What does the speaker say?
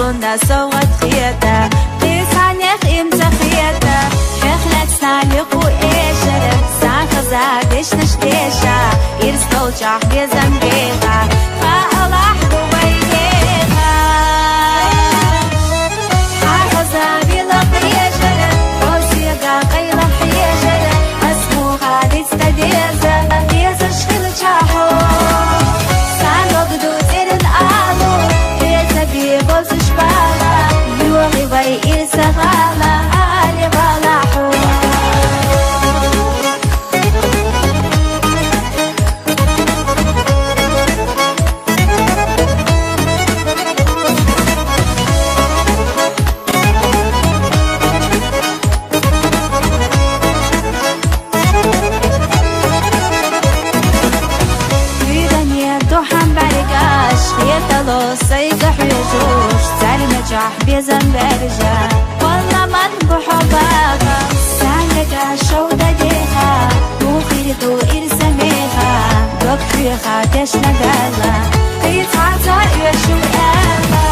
كنا صوت خياطة قيس عنيخ إمتى خياطة حخلت سنالق وإيشر ساخ زادش نشتيشة إرسلو جاح بيزن بيغا فألاح دوبيغا حاخزا بيلق إيشر روسيقا قيلق إيشر أسمو غادي تستديزة إيزا شخيل جاحو سانوك دو تيرن آلو إيزا بيبوز شبالا يوغي باي إيزا غالا آلي غالاحو صيقح ويجوش سالي نجاح بيزن برجع والله من بحبها سالك شودة ديها مخير دو إرسميها دوك فيها تشنا قالا يتعطى يشو أما